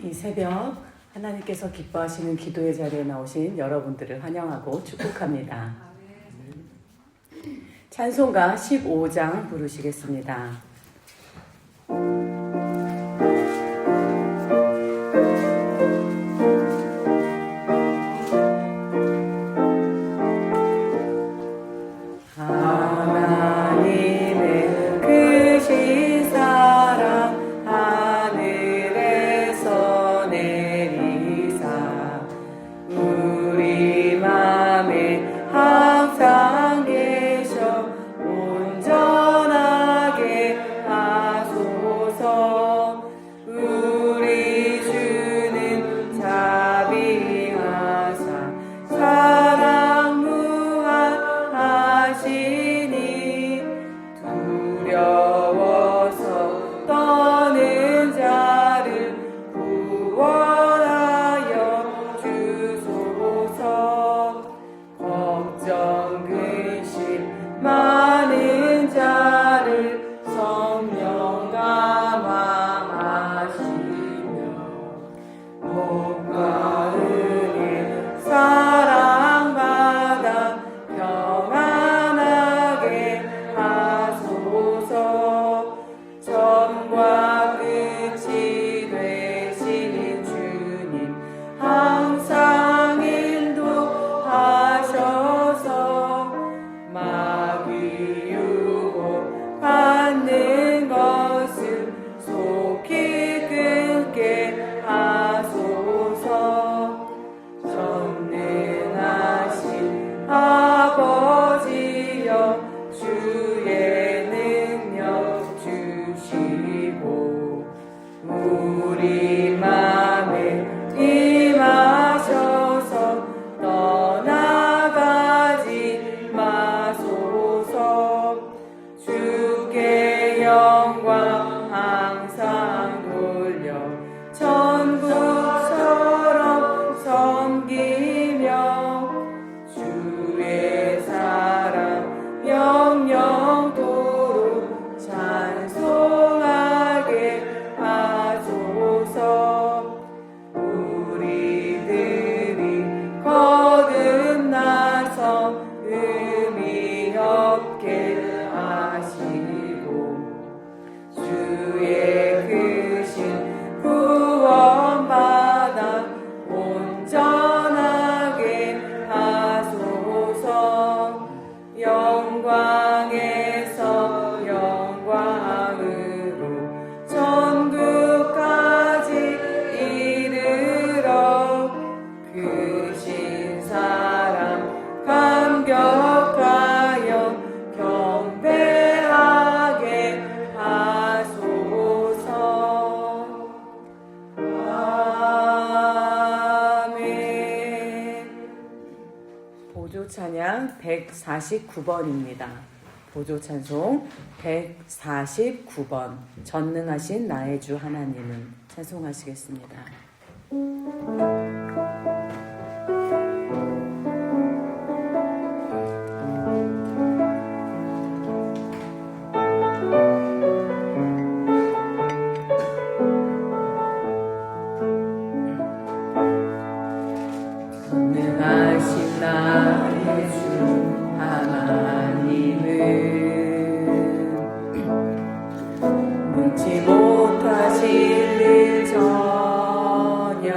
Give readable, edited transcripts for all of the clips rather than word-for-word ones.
이 새벽 하나님께서 기뻐하시는 기도의 자리에 나오신 여러분들을 환영하고 축복합니다. 찬송가 15장 부르시겠습니다. 찬양 149번입니다. 보조 찬송 149번 전능하신 나의 주 하나님은 찬송하시겠습니다. 전능하신 나의 주 하나님은 능치 못하실 일 전혀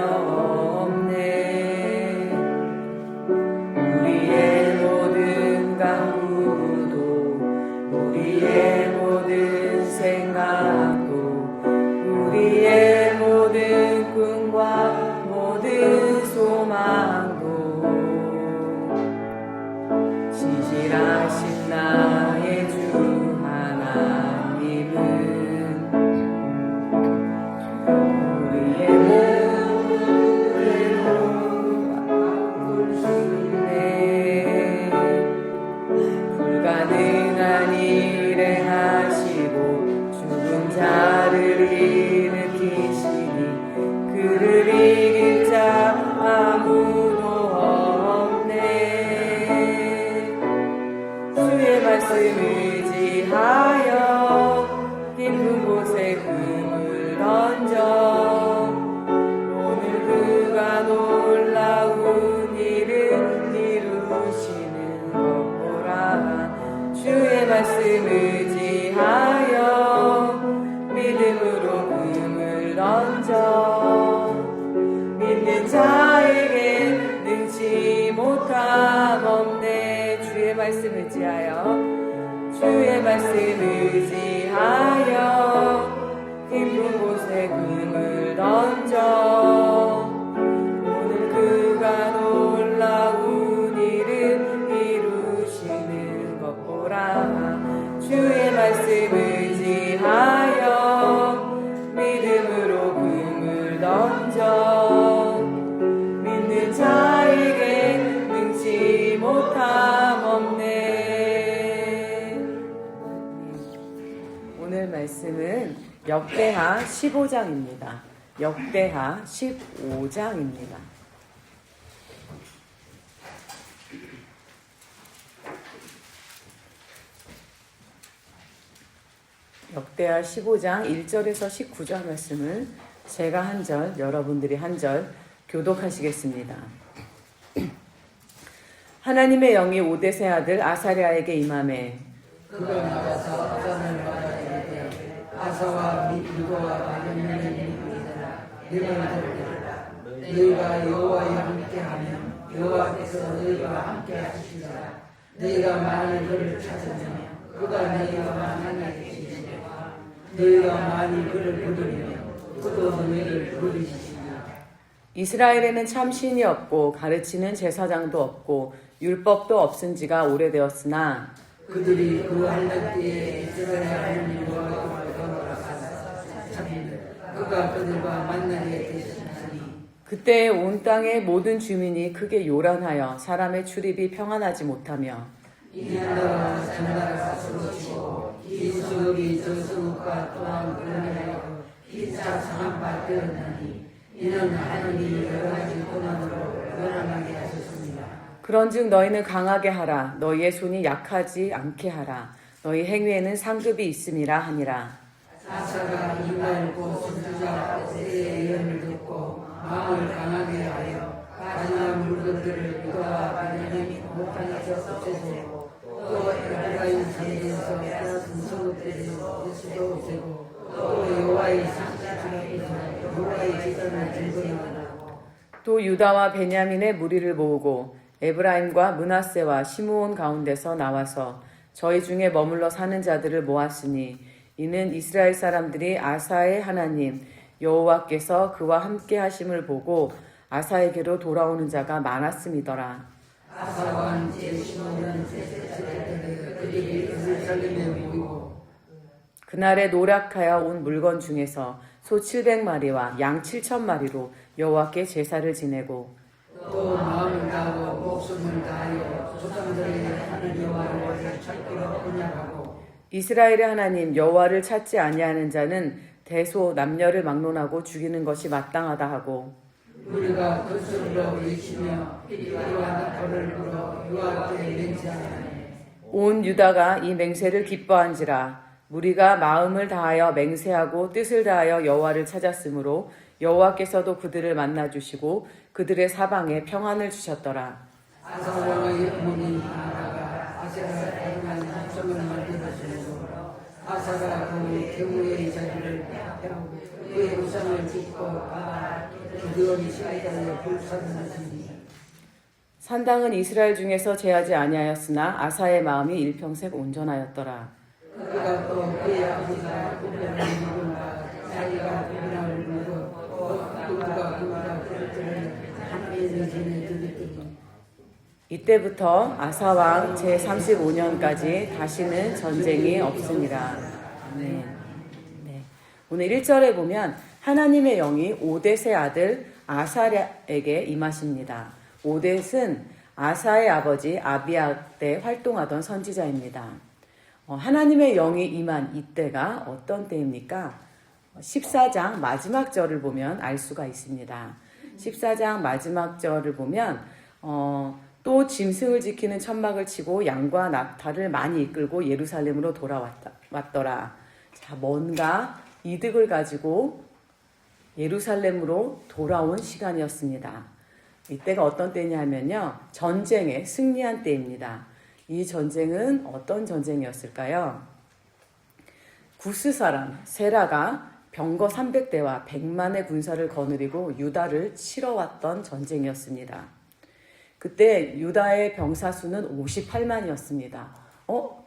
말씀 의지하여 깊은 곳에 금을 던져 오늘 그가 놀라운 일을 이루시는 것 보라. 주의 말씀 의지하여 믿음으로 금을 던져 믿는 자에게 능치 못함 없네. 오늘 말씀은 역대하 15장입니다. 역대하 15장입니다. 역대하 15장 1절에서 19절 말씀을 제가 한 절, 여러분들이 한 절 교독하시겠습니다. 하나님의 영이 오뎃의 아들 아사랴에게 임하매 그가 나가서 아산을 받아 이르되 아사와 유다와 베냐민의 이르라 내가 들으라 너희가 여호와와 함께하면 여호와께서 너희와 함께하시리라. 너희가 많이 그를 찾으면 그가 너희와 만나게 되시리라. 너희가 많이 그를 부르면 그도 너희를 부르시리라. 이스라엘에는 참 신이 없고 가르치는 제사장도 없고 율법도 없은 지가 오래되었으나 그들이 그 한날 때에 이스라엘 하나님과 걸어가서 찾는데 그가 그들과 만나게 되셨으니 그때 온 땅의 모든 주민이 크게 요란하여 사람의 출입이 평안하지 못하며 이 나라와 저 나라가 서로치고 이 수역이 저 수역과 또한 그러하여 피차 상한 바 되었나니 이는 하나님이 여러 가지 고난으로 연합하게 하셨습니다. 그런즉 너희는 강하게 하라. 너희의 손이 약하지 않게 하라. 너희 행위에는 상급이 있음이라 하니라. 아사가 이말 곧 선지자 오세의 예언을 듣고 마음을 강하게 하여 가증한 물건들을 유다와 베냐민 목판에서 없애고 또 에브라임 산에서 빼앗은 성읍들을 예수도 없애고 또 여호와의 상자에서 여호와의 제단을 증거하고 또 유다와 베냐민의 무리를 모으고 에브라임과 므낫세와 시므온 가운데서 나와서 저희 중에 머물러 사는 자들을 모았으니 이는 이스라엘 사람들이 아사의 하나님 여호와께서 그와 함께 하심을 보고 아사에게로 돌아오는 자가 많았음이더라. 아사와 제15년 셋째 그들이 예루살렘에 모이고 그날에 노력하여 온 물건 중에서 소 700마리와 양 7,000마리로 여호와께 제사를 지내고 또 마음을 다하고 목숨을 다하여 조상들의 하나님 여호와를 찾기로 언약하고 이스라엘의 하나님 여호와를 찾지 아니하는 자는 대소 남녀를 막론하고 죽이는 것이 마땅하다 하고 우리가 그 소리로 외치며 피리와 나팔을 불어 여호와께 맹세하니 온 유다가 이 맹세를 기뻐한지라. 무리가 마음을 다하여 맹세하고 뜻을 다하여 여호와를 찾았으므로 여호와께서도 그들을 만나 주시고 그들의 사방에 평안을 주셨더라. 아사 왕의 어머니 아라가 아사가 다양한 합성을 만들었으므로 아사가 그 경우의 자리를 펴고 그의 우상을 짓고 받아 기드온이 시기다에 불사르는지 산당은 이스라엘 중에서 제하지 아니하였으나 아사의 마음이 일평생 온전하였더라. 그가 또 그의 아버지가 구별을 누군가 자기가 구별을 누고 누가 그가 그들을 하나님의 전에 드렸더니 이때부터 아사왕 제35년까지 다시는 전쟁이 없으니라. 아멘. 네. 오늘 1절에 보면 하나님의 영이 오뎃의 아들 아사랴에게 임하십니다. 오뎃은 아사의 아버지 아비야 때 활동하던 선지자입니다. 하나님의 영이 임한 이때가 어떤 때입니까? 14장 마지막 절을 보면 알 수가 있습니다. 14장 마지막 절을 보면 또 짐승을 지키는 천막을 치고 양과 낙타를 많이 이끌고 예루살렘으로 돌아왔더라. 자, 뭔가 이득을 가지고 예루살렘으로 돌아온 시간이었습니다. 이때가 어떤 때냐면요, 전쟁에 승리한 때입니다. 이 전쟁은 어떤 전쟁이었을까요? 구스 사람 세라가 병거 300대와 100만의 군사를 거느리고 유다를 치러 왔던 전쟁이었습니다. 그때 유다의 병사 수는 58만이었습니다.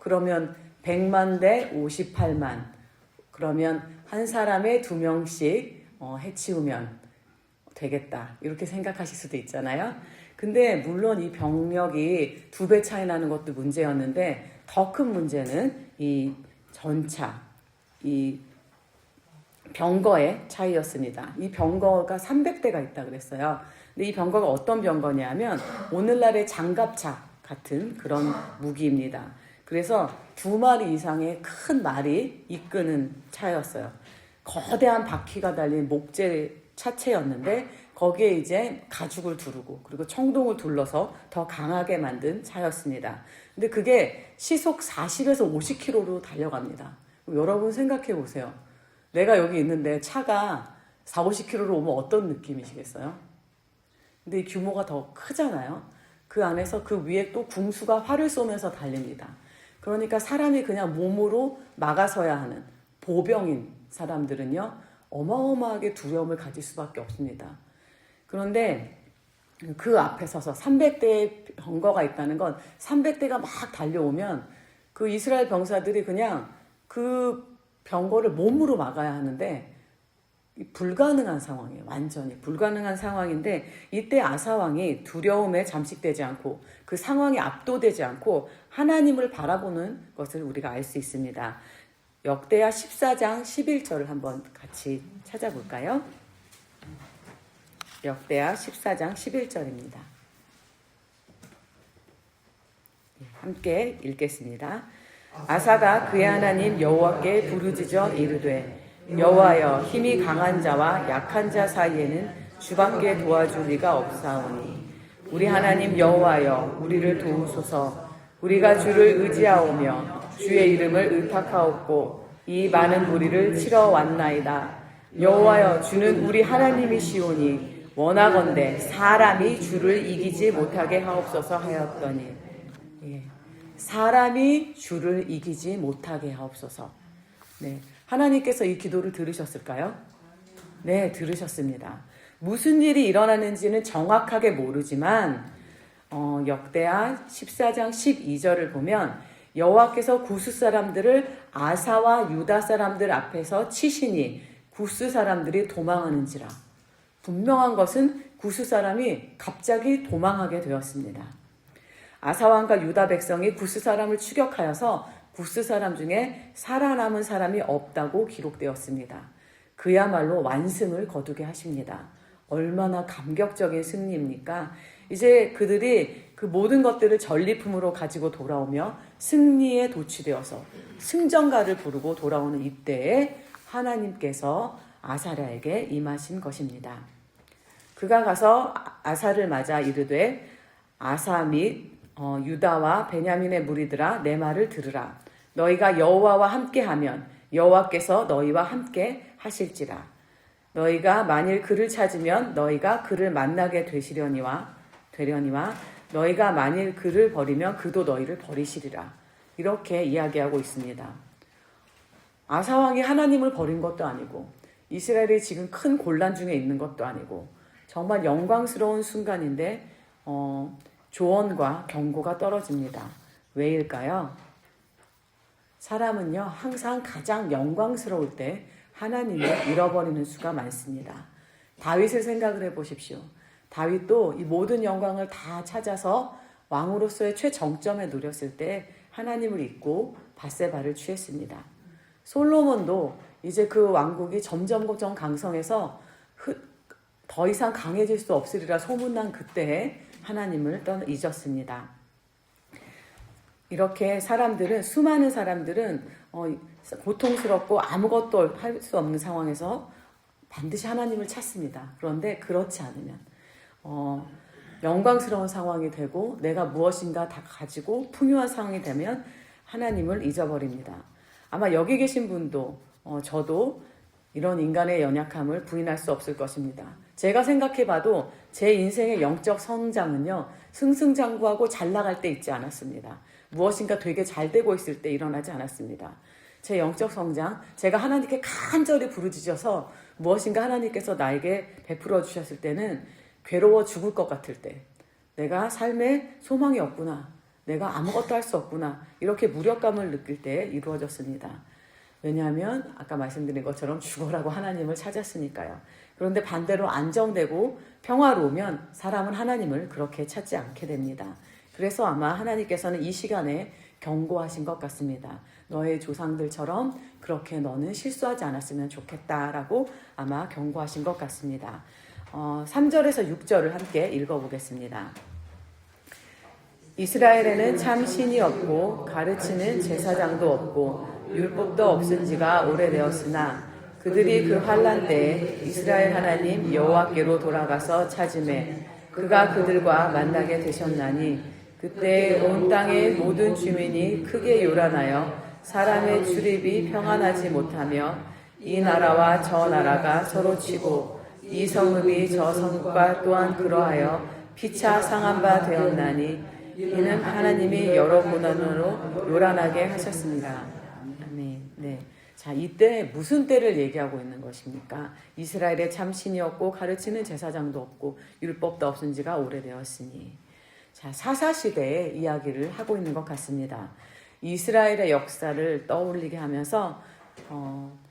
그러면 100만 대 58만. 그러면 한 사람에 2명씩 해치우면 되겠다. 이렇게 생각하실 수도 있잖아요. 근데 물론 이 병력이 2배 차이 나는 것도 문제였는데 더 큰 문제는 이 전차, 이 병거의 차이였습니다. 이 병거가 300대가 있다 그랬어요. 근데 이 병거가 어떤 병거냐면 오늘날의 장갑차 같은 그런 무기입니다. 그래서 2마리 이상의 큰 말이 이끄는 차였어요. 거대한 바퀴가 달린 목재 차체였는데 거기에 이제 가죽을 두르고 그리고 청동을 둘러서 더 강하게 만든 차였습니다. 근데 그게 시속 40에서 50km로 달려갑니다. 여러분 생각해 보세요. 내가 여기 있는데 차가 40, 50km로 오면 어떤 느낌이시겠어요? 근데 이 규모가 더 크잖아요. 그 안에서 그 위에 또 궁수가 활을 쏘면서 달립니다. 그러니까 사람이 그냥 몸으로 막아서야 하는 보병인 사람들은요, 어마어마하게 두려움을 가질 수밖에 없습니다. 그런데 그 앞에 서서 300대의 병거가 있다는 건 300대가 막 달려오면 그 이스라엘 병사들이 그냥 그 병거를 몸으로 막아야 하는데 불가능한 상황이에요. 완전히 불가능한 상황인데 이때 아사왕이 두려움에 잠식되지 않고 그 상황에 압도되지 않고 하나님을 바라보는 것을 우리가 알 수 있습니다. 역대하 14장 11절을 한번 같이 찾아볼까요? 역대하 14장 11절입니다. 함께 읽겠습니다. 아사가 그의 하나님 여호와께 부르짖어 이르되 여호와여 힘이 강한 자와 약한 자 사이에는 주밖에 도와줄 리가 없사오니 우리 하나님 여호와여 우리를 도우소서. 우리가 주를 의지하오며 주의 이름을 의탁하옵고 이 많은 무리를 치러 왔나이다. 여호와여 주는 우리 하나님이시오니 원하건대 사람이 주를 이기지 못하게 하옵소서 하였더니 사람이 주를 이기지 못하게 하옵소서. 네, 하나님께서 이 기도를 들으셨을까요? 네, 들으셨습니다. 무슨 일이 일어나는지는 정확하게 모르지만 역대하 14장 12절을 보면 여호와께서 구스 사람들을 아사와 유다 사람들 앞에서 치시니 구스 사람들이 도망하는지라. 분명한 것은 구스 사람이 갑자기 도망하게 되었습니다. 아사왕과 유다 백성이 구스 사람을 추격하여서 구스 사람 중에 살아남은 사람이 없다고 기록되었습니다. 그야말로 완승을 거두게 하십니다. 얼마나 감격적인 승리입니까? 이제 그들이 그 모든 것들을 전리품으로 가지고 돌아오며 승리에 도취되어서 승전가를 부르고 돌아오는 이때에 하나님께서 아사랴에게 임하신 것입니다. 그가 가서 아사를 맞아 이르되 아사 및 유다와 베냐민의 무리들아 내 말을 들으라. 너희가 여호와와 함께하면 여호와께서 너희와 함께 하실지라. 너희가 만일 그를 찾으면 너희가 그를 만나게 되려니와 너희가 만일 그를 버리면 그도 너희를 버리시리라. 이렇게 이야기하고 있습니다. 아사왕이 하나님을 버린 것도 아니고 이스라엘이 지금 큰 곤란 중에 있는 것도 아니고 정말 영광스러운 순간인데 조언과 경고가 떨어집니다. 왜일까요? 사람은요 항상 가장 영광스러울 때 하나님을 잃어버리는 수가 많습니다. 다윗을 생각을 해보십시오. 다윗도 이 모든 영광을 다 찾아서 왕으로서의 최정점에 누렸을 때 하나님을 잊고 밧세바를 취했습니다. 솔로몬도 이제 그 왕국이 점점 강성해서 더 이상 강해질 수 없으리라 소문난 그때에 하나님을 잊었습니다. 이렇게 수많은 사람들은 고통스럽고 아무것도 할 수 없는 상황에서 반드시 하나님을 찾습니다. 그런데 그렇지 않으면 영광스러운 상황이 되고 내가 무엇인가 다 가지고 풍요한 상황이 되면 하나님을 잊어버립니다. 아마 여기 계신 분도 저도 이런 인간의 연약함을 부인할 수 없을 것입니다. 제가 생각해봐도 제 인생의 영적 성장은요 승승장구하고 잘 나갈 때 있지 않았습니다. 무엇인가 되게 잘 되고 있을 때 일어나지 않았습니다. 제 영적 성장, 제가 하나님께 간절히 부르짖어서 무엇인가 하나님께서 나에게 베풀어 주셨을 때는 괴로워 죽을 것 같을 때, 내가 삶에 소망이 없구나, 내가 아무것도 할 수 없구나. 이렇게 무력감을 느낄 때 이루어졌습니다. 왜냐하면 아까 말씀드린 것처럼 죽어라고 하나님을 찾았으니까요. 그런데 반대로 안정되고 평화로우면 사람은 하나님을 그렇게 찾지 않게 됩니다. 그래서 아마 하나님께서는 이 시간에 경고하신 것 같습니다. 너의 조상들처럼 그렇게 너는 실수하지 않았으면 좋겠다라고 아마 경고하신 것 같습니다. 3절에서 6절을 함께 읽어보겠습니다. 이스라엘에는 참 신이 없고 가르치는 제사장도 없고 율법도 없은 지가 오래되었으나 그들이 그 환난 때에 이스라엘 하나님 여호와께로 돌아가서 찾음에 그가 그들과 만나게 되셨나니 그때 온 땅의 모든 주민이 크게 요란하여 사람의 출입이 평안하지 못하며 이 나라와 저 나라가 서로 치고 이 성읍이 저 성읍과 또한 그러하여 피차 상한 바 되었나니 이는 하나님이 여러 고난으로 요란하게 하셨습니다. 아멘. 네. 자, 이때 무슨 때를 얘기하고 있는 것입니까? 이스라엘에 참 신이 없고 가르치는 제사장도 없고 율법도 없은 지가 오래되었으니. 자, 사사시대의 이야기를 하고 있는 것 같습니다. 이스라엘의 역사를 떠올리게 하면서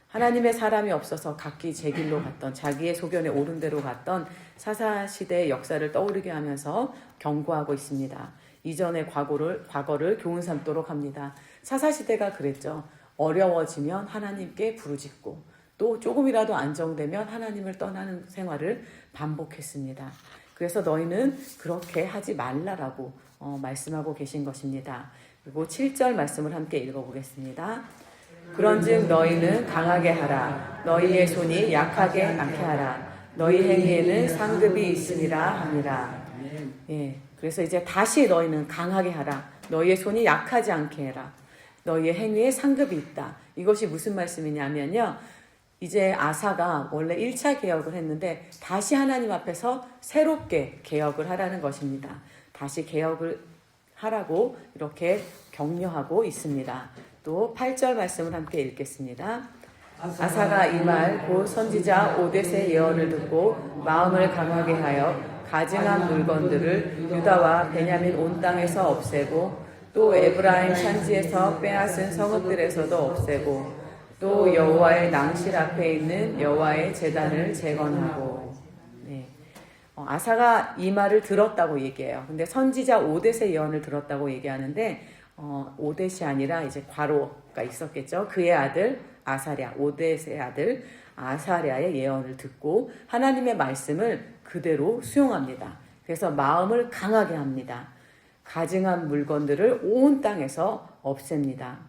하나님의 사람이 없어서 각기 제 길로 갔던 자기의 소견에 옳은 대로 갔던 사사시대의 역사를 떠오르게 하면서 경고하고 있습니다. 이전의 과거를 교훈 삼도록 합니다. 사사시대가 그랬죠. 어려워지면 하나님께 부르짖고 또 조금이라도 안정되면 하나님을 떠나는 생활을 반복했습니다. 그래서 너희는 그렇게 하지 말라라고 말씀하고 계신 것입니다. 그리고 7절 말씀을 함께 읽어보겠습니다. 그런즉 너희는 강하게 하라. 너희의 손이 약하게 않게 하라. 너희 행위에는 상급이 있으리라 하니라. 예, 그래서 이제 다시 너희는 강하게 하라. 너희의 손이 약하지 않게 해라. 너희의 행위에 상급이 있다. 이것이 무슨 말씀이냐면요. 이제 아사가 원래 1차 개혁을 했는데 다시 하나님 앞에서 새롭게 개혁을 하라는 것입니다. 다시 개혁을 하라고 이렇게 격려하고 있습니다. 또 8절 말씀을 함께 읽겠습니다. 아사가 이 말 곧 선지자 오뎃의 예언을 듣고 마음을 강하게 하여 가증한 물건들을 유다와 베냐민 온 땅에서 없애고 또 에브라임 산지에서 빼앗은 성읍들에서도 없애고 또 여호와의 낭실 앞에 있는 여호와의 제단을 재건하고. 네. 아사가 이 말을 들었다고 얘기해요. 근데 선지자 오뎃의 예언을 들었다고 얘기하는데 오뎃이 아니라 이제 과로가 있었겠죠. 그의 아들 아사랴, 오뎃의 아들 아사랴의 예언을 듣고 하나님의 말씀을 그대로 수용합니다. 그래서 마음을 강하게 합니다. 가증한 물건들을 온 땅에서 없앱니다.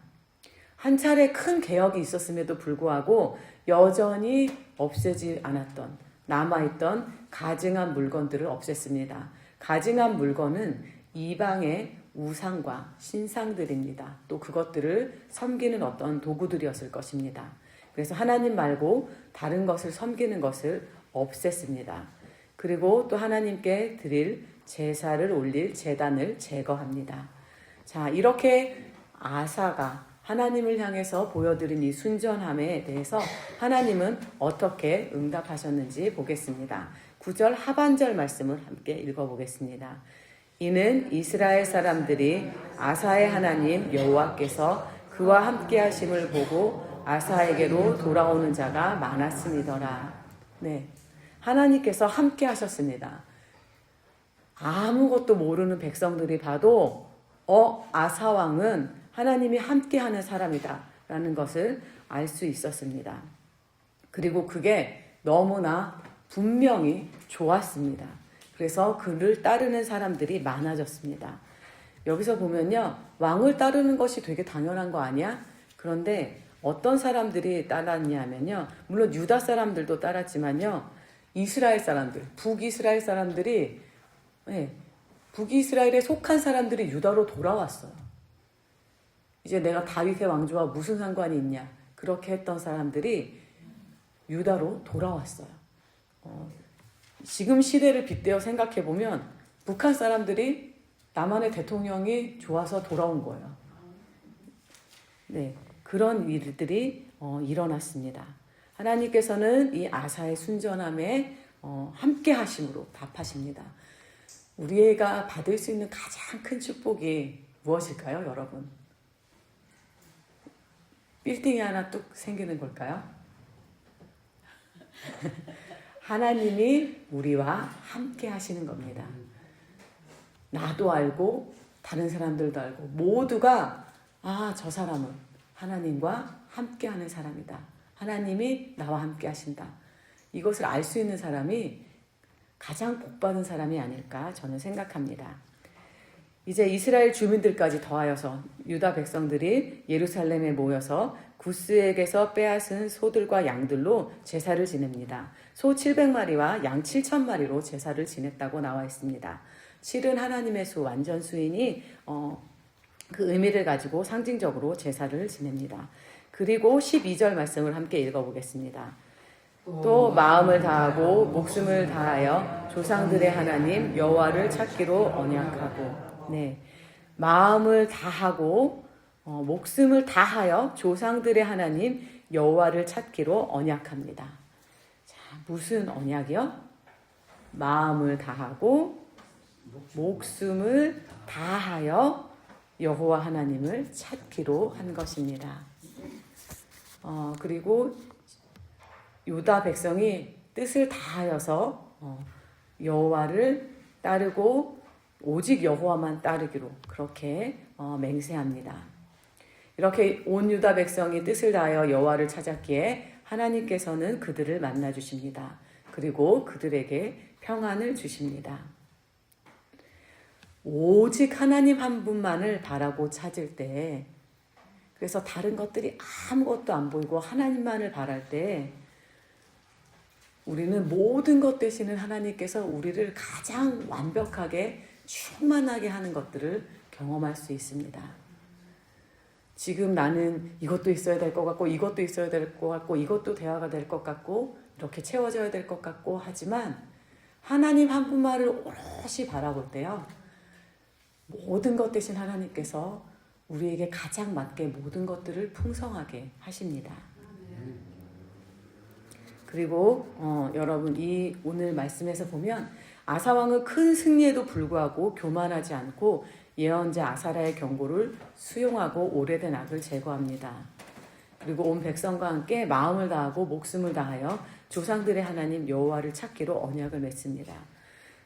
한 차례 큰 개혁이 있었음에도 불구하고 여전히 없애지 않았던 남아있던 가증한 물건들을 없앴습니다. 가증한 물건은 이방의 우상과 신상들입니다. 또 그것들을 섬기는 어떤 도구들이었을 것입니다. 그래서 하나님 말고 다른 것을 섬기는 것을 없앴습니다. 그리고 또 하나님께 드릴 제사를 올릴 제단을 제거합니다. 자, 이렇게 아사가 하나님을 향해서 보여드린 이 순전함에 대해서 하나님은 어떻게 응답하셨는지 보겠습니다. 9절 하반절 말씀을 함께 읽어보겠습니다. 이는 이스라엘 사람들이 아사의 하나님 여호와께서 그와 함께 하심을 보고 아사에게로 돌아오는 자가 많았음이더라. 네, 하나님께서 함께 하셨습니다. 아무것도 모르는 백성들이 봐도 아사 왕은 하나님이 함께하는 사람이다 라는 것을 알 수 있었습니다. 그리고 그게 너무나 분명히 좋았습니다. 그래서 그를 따르는 사람들이 많아졌습니다. 여기서 보면요, 왕을 따르는 것이 되게 당연한 거 아니야? 그런데 어떤 사람들이 따랐냐면요, 물론 유다 사람들도 따랐지만요, 이스라엘 사람들, 북이스라엘 사람들이, 북이스라엘에 속한 사람들이 유다로 돌아왔어요. 이제 내가 다윗의 왕조와 무슨 상관이 있냐, 그렇게 했던 사람들이 유다로 돌아왔어요. 지금 시대를 빗대어 생각해보면 북한 사람들이 남한의 대통령이 좋아서 돌아온 거예요. 네, 그런 일들이 일어났습니다. 하나님께서는 이 아사의 순전함에 함께 하심으로 답하십니다. 우리가 받을 수 있는 가장 큰 축복이 무엇일까요, 여러분? 빌딩이 하나 뚝 생기는 걸까요? 하나님이 우리와 함께 하시는 겁니다. 나도 알고 다른 사람들도 알고 모두가 저 사람은 하나님과 함께하는 사람이다. 하나님이 나와 함께 하신다. 이것을 알 수 있는 사람이 가장 복받은 사람이 아닐까 저는 생각합니다. 이제 이스라엘 주민들까지 더하여서 유다 백성들이 예루살렘에 모여서 구스에게서 빼앗은 소들과 양들로 제사를 지냅니다. 소 700마리와 양 7,000마리로 제사를 지냈다고 나와 있습니다. 7은 하나님의 수, 완전 수인이 그 의미를 가지고 상징적으로 제사를 지냅니다. 그리고 12절 말씀을 함께 읽어보겠습니다. 또 마음을 다하고 목숨을 다하여 조상들의 하나님 여호와를 찾기로 언약하고, 마음을 다하고 목숨을 다하여 조상들의 하나님 여호와를 찾기로 언약합니다. 자, 무슨 언약이요? 마음을 다하고 목숨을 다하여 여호와 하나님을 찾기로 한 것입니다. 그리고 유다 백성이 뜻을 다하여서 여호와를 따르고 오직 여호와만 따르기로 그렇게 맹세합니다. 이렇게 온 유다 백성이 뜻을 다하여 여호와를 찾았기에 하나님께서는 그들을 만나 주십니다. 그리고 그들에게 평안을 주십니다. 오직 하나님 한 분만을 바라고 찾을 때, 그래서 다른 것들이 아무것도 안 보이고 하나님만을 바랄 때 우리는 모든 것 되시는 하나님께서 우리를 가장 완벽하게 충만하게 하는 것들을 경험할 수 있습니다. 지금 나는 이것도 있어야 될 것 같고 이것도 있어야 될 것 같고 이것도 대화가 될 것 같고 이렇게 채워져야 될 것 같고 하지만 하나님 한 분만을 오롯이 바라볼 때요, 모든 것 되신 하나님께서 우리에게 가장 맞게 모든 것들을 풍성하게 하십니다. 그리고 여러분, 이 오늘 말씀에서 보면 아사 왕은 큰 승리에도 불구하고 교만하지 않고 예언자 아사랴의 경고를 수용하고 오래된 악을 제거합니다. 그리고 온 백성과 함께 마음을 다하고 목숨을 다하여 조상들의 하나님 여호와를 찾기로 언약을 맺습니다.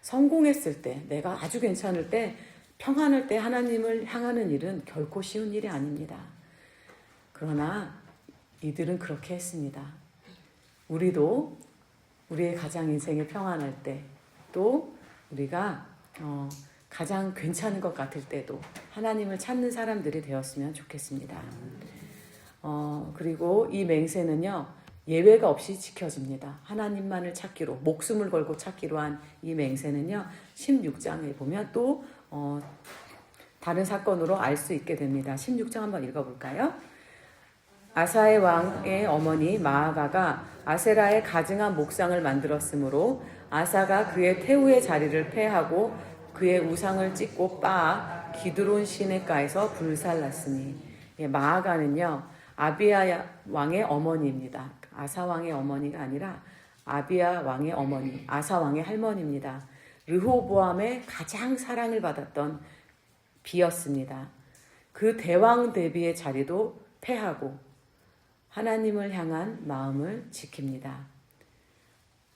성공했을 때, 내가 아주 괜찮을 때, 평안할 때 하나님을 향하는 일은 결코 쉬운 일이 아닙니다. 그러나 이들은 그렇게 했습니다. 우리도 우리의 가장 인생이 평안할 때, 또 우리가 가장 괜찮은 것 같을 때도 하나님을 찾는 사람들이 되었으면 좋겠습니다. 그리고 이 맹세는요, 예외가 없이 지켜집니다. 하나님만을 찾기로, 목숨을 걸고 찾기로 한 이 맹세는요, 16장에 보면 또 다른 사건으로 알 수 있게 됩니다. 16장 한번 읽어볼까요? 아사의 왕의 어머니 마아가가 아세라의 가증한 목상을 만들었으므로 아사가 그의 태우의 자리를 폐하고 그의 우상을 찢고 빻아 기드론 시내가에서 불살랐으니, 마아가는요 아비야 왕의 어머니입니다. 아사 왕의 어머니가 아니라 아비야 왕의 어머니, 아사 왕의 할머니입니다. 르호보암의 가장 사랑을 받았던 비였습니다. 그 대왕 대비의 자리도 폐하고 하나님을 향한 마음을 지킵니다.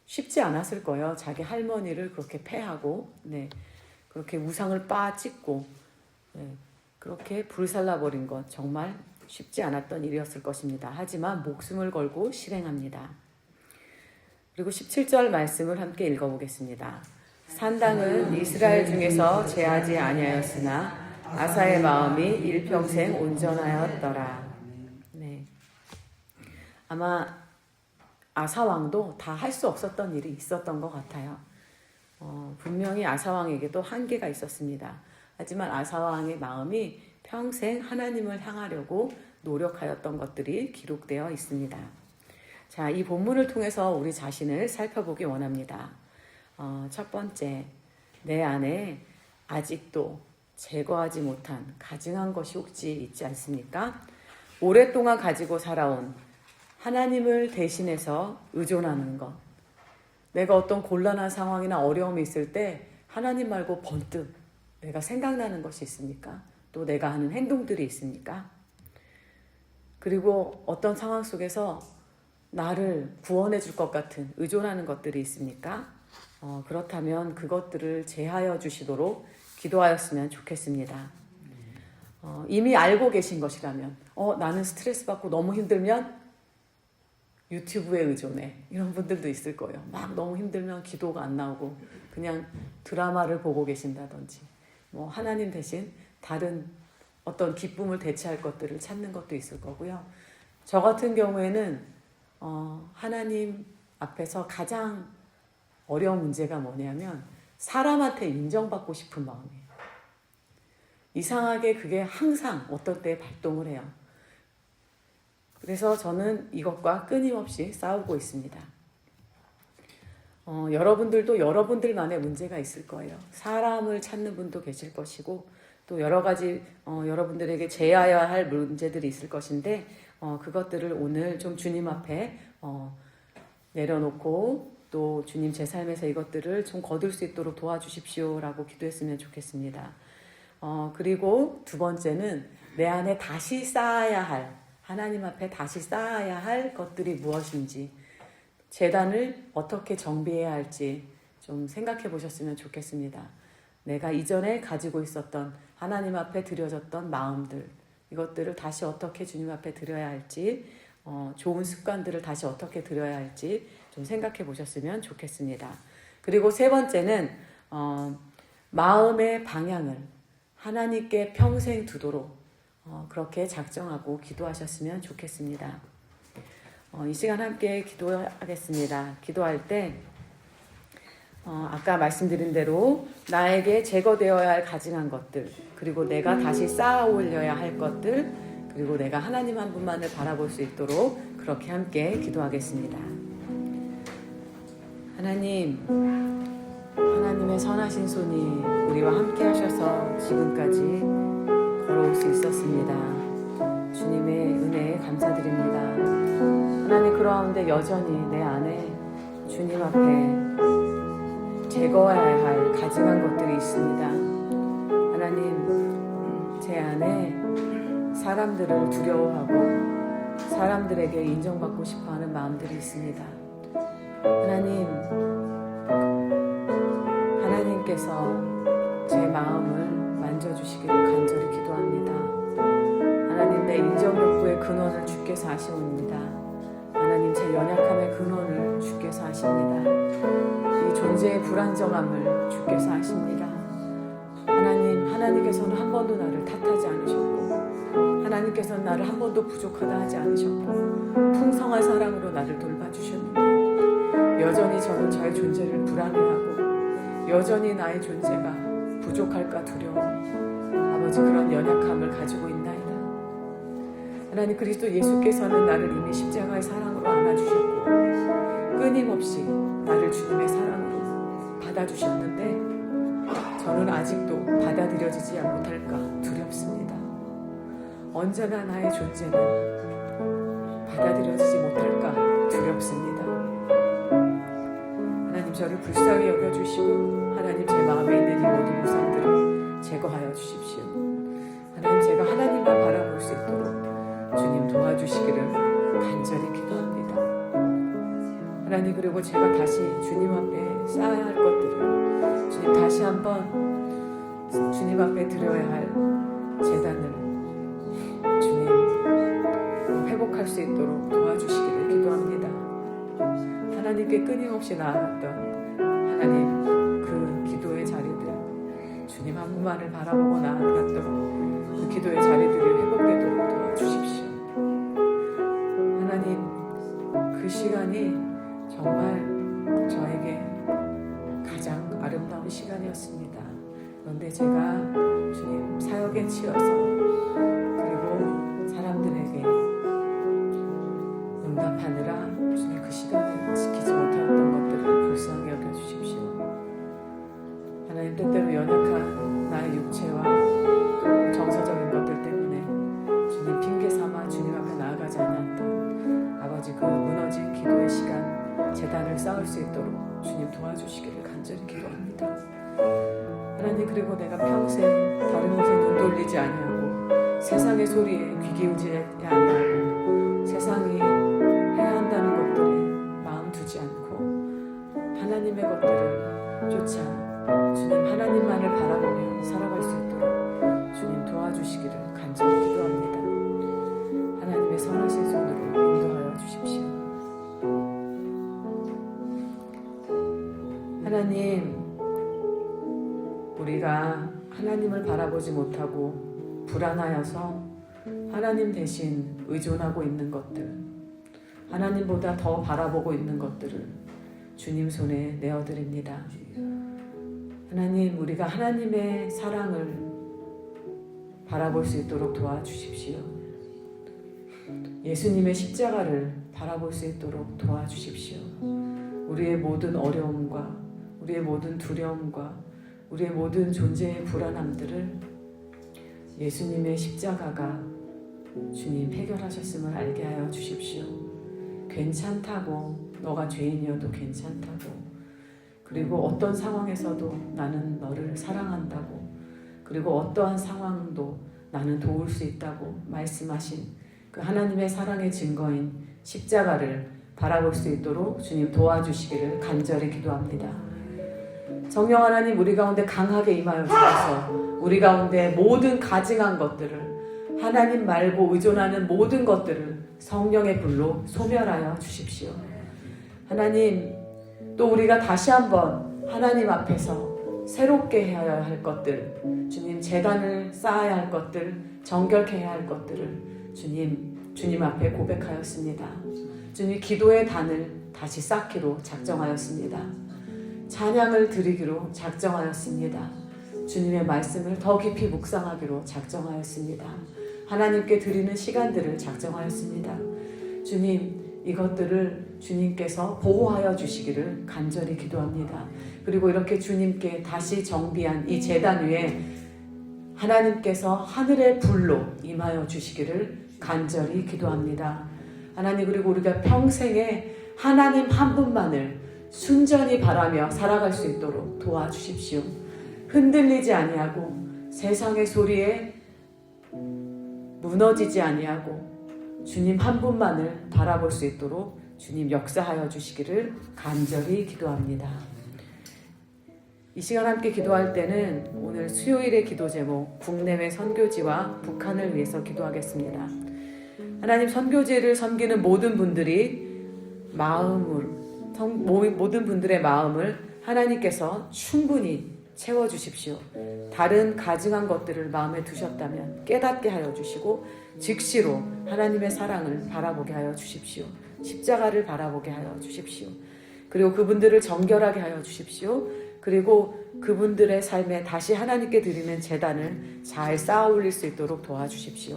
쉽지 않았을 거예요. 자기 할머니를 그렇게 폐하고, 그렇게 우상을 빻아찢고, 그렇게 불살라버린 것 정말 쉽지 않았던 일이었을 것입니다. 하지만 목숨을 걸고 실행합니다. 그리고 17절 말씀을 함께 읽어보겠습니다. 산당은 이스라엘 중에서 제하지 아니하였으나 아사의 마음이 일평생 온전하였더라. 아마 아사 왕도 다 할 수 없었던 일이 있었던 것 같아요. 분명히 아사 왕에게도 한계가 있었습니다. 하지만 아사 왕의 마음이 평생 하나님을 향하려고 노력하였던 것들이 기록되어 있습니다. 자, 이 본문을 통해서 우리 자신을 살펴보기 원합니다. 첫 번째, 내 안에 아직도 제거하지 못한 가증한 것이 혹시 있지 않습니까? 오랫동안 가지고 살아온 하나님을 대신해서 의존하는 것. 내가 어떤 곤란한 상황이나 어려움이 있을 때 하나님 말고 번뜩 내가 생각나는 것이 있습니까? 또 내가 하는 행동들이 있습니까? 그리고 어떤 상황 속에서 나를 구원해 줄 것 같은 의존하는 것들이 있습니까? 그렇다면 그것들을 제하여 주시도록 기도하였으면 좋겠습니다. 이미 알고 계신 것이라면 나는 스트레스 받고 너무 힘들면 유튜브에 의존해. 이런 분들도 있을 거예요. 막 너무 힘들면 기도가 안 나오고 그냥 드라마를 보고 계신다든지 뭐 하나님 대신 다른 어떤 기쁨을 대체할 것들을 찾는 것도 있을 거고요. 저 같은 경우에는 하나님 앞에서 가장 어려운 문제가 뭐냐면 사람한테 인정받고 싶은 마음이에요. 이상하게 그게 항상 어떤 때에 발동을 해요. 그래서 저는 이것과 끊임없이 싸우고 있습니다. 여러분들도 여러분들만의 문제가 있을 거예요. 사람을 찾는 분도 계실 것이고 또 여러 가지 여러분들에게 제해야 할 문제들이 있을 것인데 그것들을 오늘 좀 주님 앞에 내려놓고 또 주님 제 삶에서 이것들을 좀 거둘 수 있도록 도와주십시오라고 기도했으면 좋겠습니다. 그리고 두 번째는 내 안에 다시 쌓아야 할 하나님 앞에 다시 쌓아야 할 것들이 무엇인지 제단을 어떻게 정비해야 할지 좀 생각해 보셨으면 좋겠습니다. 내가 이전에 가지고 있었던 하나님 앞에 드려졌던 마음들 이것들을 다시 어떻게 주님 앞에 드려야 할지 좋은 습관들을 다시 어떻게 드려야 할지 좀 생각해 보셨으면 좋겠습니다. 그리고 세 번째는 마음의 방향을 하나님께 평생 두도록 그렇게 작정하고 기도하셨으면 좋겠습니다. 이 시간 함께 기도하겠습니다. 기도할 때 아까 말씀드린 대로 나에게 제거되어야 할 가증한 것들 그리고 내가 다시 쌓아 올려야 할 것들 그리고 내가 하나님 한 분만을 바라볼 수 있도록 그렇게 함께 기도하겠습니다. 하나님의 선하신 손이 우리와 함께 하셔서 지금까지 걸어올 수 있었습니다. 주님의 은혜에 감사드립니다. 하나님 그러한데 여전히 내 안에 주님 앞에 제거해야 할 가증한 것들이 있습니다. 하나님 제 안에 사람들을 두려워하고 사람들에게 인정받고 싶어하는 마음들이 있습니다. 하나님께서 제 마음을 만져주시기를 간절히 기도합니다. 하나님 내 인정욕구의 근원을 주께서 아시옵니다. 하나님 제 연약함의 근원을 주께서 아십니다. 이 존재의 불안정함을 주께서 아십니다. 하나님께서는 한 번도 나를 탓하지 않으셨고 하나님께서는 나를 한 번도 부족하다 하지 않으셨고 풍성한 사랑으로 나를 돌봐주셨는데 여전히 저는 저의 존재를 불안해하고 여전히 나의 존재가 부족할까 두려워 아버지 그런 연약함을 가지고 있나이다. 하나님 그리스도 예수께서는 나를 이미 십자가의 사랑으로 안아주셨고 끊임없이 나를 주님의 사랑으로 받아주셨는데 저는 아직도 받아들여지지 못할까 두렵습니다. 언제나 나의 존재는 받아들여지지 못할까 두렵습니다. 하나님 저를 불쌍히 여겨주시고 하나님 제 마음에 있는 이 모든 우상들을 제거하여 주십시오. 하나님 제가 하나님만 바라볼 수 있도록 주님 도와주시기를 간절히 기도합니다. 하나님 그리고 제가 다시 주님 앞에 쌓아야 할 것들을 주님 다시 한번 주님 앞에 드려야 할 제단을 주님 회복할 수 있도록 도와주시기를 기도합니다. 하나님께 끊임없이 나아갔던 하나님 그 기도의 자리들 주님 한 분만을 바라보고 나아갔던 그 기도의 자리들이 회복되도록 도와주십시오. 하나님 그 시간이 정말 저에게 가장 아름다운 시간이었습니다. 그런데 제가 주님 사역에 치여서 그리고 사람들에게 응답하느라 주님 그 시간을 지키지 못하였던 것들을 불쌍히 여겨주십시오. 하나님 때때로 연약한 나의 육체와 또 정서적인 것들 때문에 주님 핑계 삼아 주님 앞에 나아가지 않았던 아버지 그 무너진 기도의 시간 제단을 쌓을 수 있도록 주님 도와주시기를 간절히 기도합니다. 하나님, 그리고 내가 평생 다른 곳에 눈 돌리지 아니하고 세상의 소리에 귀 기울이지 아니하고 세상이 해야 한다는 것들에 마음 두지 않고 하나님의 것들을 쫓아 주님 하나님만을 바라보며 살아갈 수 있도록 주님 도와주시기를 간절히 기도합니다. 하나님의 선하신 손으로 인도하여 주십시오. 하나님, 우리가 하나님을 바라보지 못하고 불안하여서 하나님 대신 의존하고 있는 것들, 하나님보다 더 바라보고 있는 것들을 주님 손에 내어드립니다. 하나님, 우리가 하나님의 사랑을 바라볼 수 있도록 도와주십시오. 예수님의 십자가를 바라볼 수 있도록 도와주십시오. 우리의 모든 어려움과 우리의 모든 두려움과 우리의 모든 존재의 불안함들을 예수님의 십자가가 주님 해결하셨음을 알게 하여 주십시오. 괜찮다고, 너가 죄인이어도 괜찮다고, 그리고 어떤 상황에서도 나는 너를 사랑한다고, 그리고 어떠한 상황도 나는 도울 수 있다고 말씀하신 그 하나님의 사랑의 증거인 십자가를 바라볼 수 있도록 주님 도와주시기를 간절히 기도합니다. 성령 하나님, 우리 가운데 강하게 임하여 주셔서 우리 가운데 모든 가증한 것들을, 하나님 말고 의존하는 모든 것들을 성령의 불로 소멸하여 주십시오. 하나님, 또 우리가 다시 한번 하나님 앞에서 새롭게 해야 할 것들, 주님 제단을 쌓아야 할 것들, 정결케 해야 할 것들을 주님 앞에 고백하였습니다. 주님, 기도의 단을 다시 쌓기로 작정하였습니다. 찬양을 드리기로 작정하였습니다. 주님의 말씀을 더 깊이 묵상하기로 작정하였습니다. 하나님께 드리는 시간들을 작정하였습니다. 주님, 이것들을 주님께서 보호하여 주시기를 간절히 기도합니다. 그리고 이렇게 주님께 다시 정비한 이 제단 위에 하나님께서 하늘의 불로 임하여 주시기를 간절히 기도합니다. 하나님, 그리고 우리가 평생에 하나님 한 분만을 순전히 바라며 살아갈 수 있도록 도와주십시오. 흔들리지 아니하고 세상의 소리에 무너지지 아니하고 주님 한 분만을 바라볼 수 있도록 주님 역사하여 주시기를 간절히 기도합니다. 이 시간 함께 기도할 때는 오늘 수요일의 기도 제목 국내외 선교지와 북한을 위해서 기도하겠습니다. 하나님, 선교지를 섬기는 모든 분들이 모든 분들의 마음을 하나님께서 충분히 채워주십시오. 다른 가증한 것들을 마음에 두셨다면 깨닫게 하여 주시고 즉시로 하나님의 사랑을 바라보게 하여 주십시오. 십자가를 바라보게 하여 주십시오. 그리고 그분들을 정결하게 하여 주십시오. 그리고 그분들의 삶에 다시 하나님께 드리는 제단을 잘 쌓아 올릴 수 있도록 도와주십시오.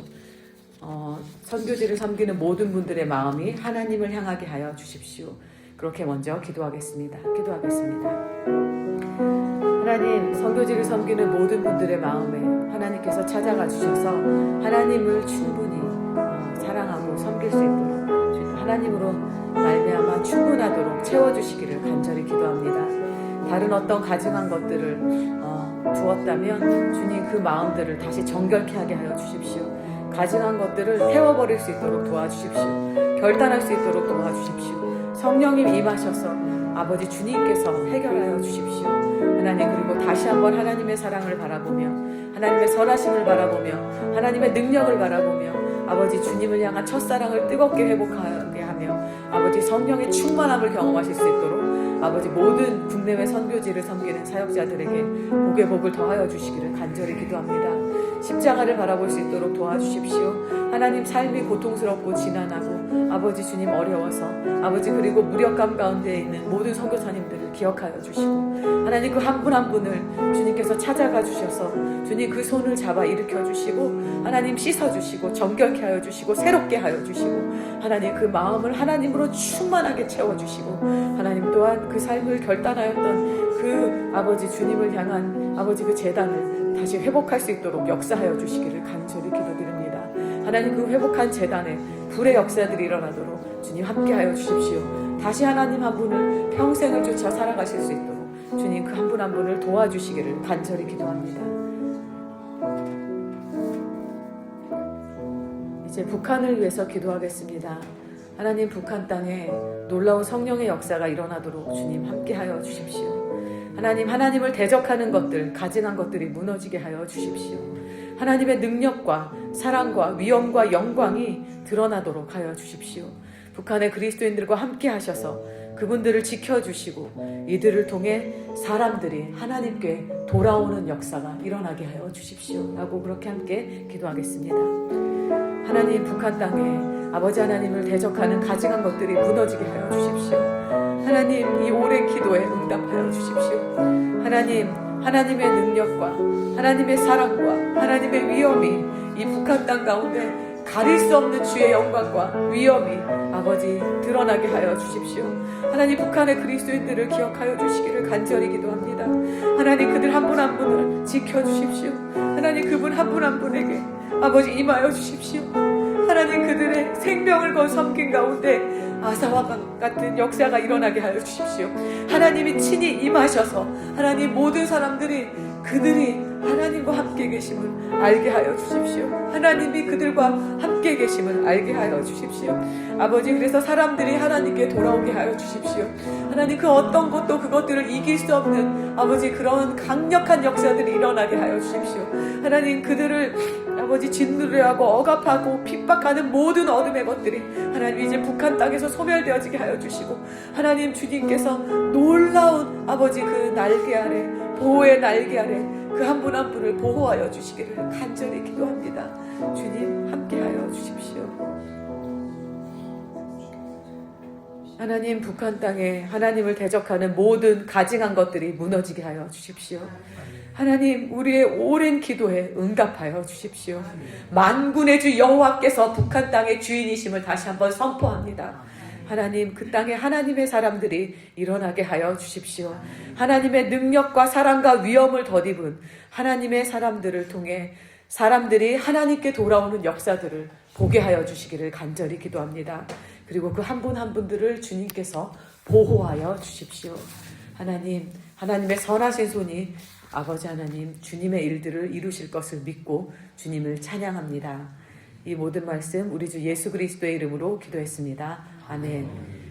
선교지를 섬기는 모든 분들의 마음이 하나님을 향하게 하여 주십시오. 그렇게 먼저 기도하겠습니다. 하나님, 선교지를 섬기는 모든 분들의 마음에 하나님께서 찾아가 주셔서 하나님을 충분히 사랑하고 섬길 수 있도록 하나님으로 말미암아 충분하도록 채워주시기를 간절히 기도합니다. 다른 어떤 가증한 것들을 두었다면 주님 그 마음들을 다시 정결케 하게 하여 주십시오. 가증한 것들을 태워버릴 수 있도록 도와주십시오. 결단할 수 있도록 도와주십시오. 성령님 임하셔서 아버지 주님께서 해결하여 주십시오. 하나님, 그리고 다시 한번 하나님의 사랑을 바라보며 하나님의 선하심을 바라보며 하나님의 능력을 바라보며 아버지 주님을 향한 첫사랑을 뜨겁게 회복하게 하며 아버지 성령의 충만함을 경험하실 수 있도록 아버지 모든 국내외 선교지를 섬기는 사역자들에게 복의 복을 더하여 주시기를 간절히 기도합니다. 십자가를 바라볼 수 있도록 도와주십시오. 하나님, 삶이 고통스럽고 지난하고 아버지 주님 어려워서 아버지 그리고 무력감 가운데 있는 모든 선교사님들을 기억하여 주시고 하나님 그 한 분 한 분을 주님께서 찾아가 주셔서 주님 그 손을 잡아 일으켜 주시고 하나님 씻어 주시고 정결케 하여 주시고 새롭게 하여 주시고 하나님 그 마음을 하나님으로 충만하게 채워 주시고 하나님 또한 그 삶을 결단하였던 그 아버지 주님을 향한 아버지 그 제단을 다시 회복할 수 있도록 역사하여 주시기를 간절히 기도드립니다. 하나님, 그 회복한 제단에 불의 역사들이 일어나도록 주님 함께하여 주십시오. 다시 하나님 한 분을 평생을 쫓아 살아가실 수 있도록 주님 그 한 분 한 분을 도와주시기를 간절히 기도합니다. 이제 북한을 위해서 기도하겠습니다. 하나님, 북한 땅에 놀라운 성령의 역사가 일어나도록 주님 함께하여 주십시오. 하나님, 하나님을 대적하는 것들, 가증한 것들이 무너지게 하여 주십시오. 하나님의 능력과 사랑과 위엄과 영광이 드러나도록 하여 주십시오. 북한의 그리스도인들과 함께 하셔서 그분들을 지켜주시고 이들을 통해 사람들이 하나님께 돌아오는 역사가 일어나게 하여 주십시오 라고 그렇게 함께 기도하겠습니다. 하나님, 북한 땅에 아버지 하나님을 대적하는 가증한 것들이 무너지게 하여 주십시오. 하나님, 이 오랜 기도에 응답하여 주십시오. 하나님, 하나님의 능력과 하나님의 사랑과 하나님의 위엄이 이 북한 땅 가운데 가릴 수 없는 주의 영광과 위엄이 아버지 드러나게 하여 주십시오. 하나님, 북한의 그리스도인들을 기억하여 주시기를 간절히 기도합니다. 하나님, 그들 한 분 한 분을 지켜주십시오. 하나님, 그분 한 분 한 분에게 아버지 임하여 주십시오. 하나님, 그들의 생명을 건 섬긴 가운데 아사와 같은 역사가 일어나게 하여 주십시오. 하나님이 친히 임하셔서 하나님 모든 사람들이 그들이 하나님과 함께 계심을 알게 하여 주십시오. 하나님이 그들과 함께 계심을 알게 하여 주십시오. 아버지, 그래서 사람들이 하나님께 돌아오게 하여 주십시오. 하나님, 그 어떤 것도 그것들을 이길 수 없는 아버지 그런 강력한 역사들이 일어나게 하여 주십시오. 하나님, 그들을 아버지 짓누르하고 억압하고 핍박하는 모든 어둠의 것들이 하나님 이제 북한 땅에서 소멸되어지게 하여 주시고, 하나님 주님께서 놀라운 아버지 그 날개 아래, 보호의 날개 아래 그 한 분 한 분을 보호하여 주시기를 간절히 기도합니다. 주님 함께하여 주십시오. 하나님, 북한 땅에 하나님을 대적하는 모든 가증한 것들이 무너지게 하여 주십시오. 하나님, 우리의 오랜 기도에 응답하여 주십시오. 만군의 주 여호와께서 북한 땅의 주인이심을 다시 한번 선포합니다. 하나님, 그 땅에 하나님의 사람들이 일어나게 하여 주십시오. 하나님의 능력과 사랑과 위엄을 덧입은 하나님의 사람들을 통해 사람들이 하나님께 돌아오는 역사들을 보게 하여 주시기를 간절히 기도합니다. 그리고 그 한 분 한 분들을 주님께서 보호하여 주십시오. 하나님, 하나님의 선하신 손이 아버지 하나님 주님의 일들을 이루실 것을 믿고 주님을 찬양합니다. 이 모든 말씀 우리 주 예수 그리스도의 이름으로 기도했습니다. 아멘.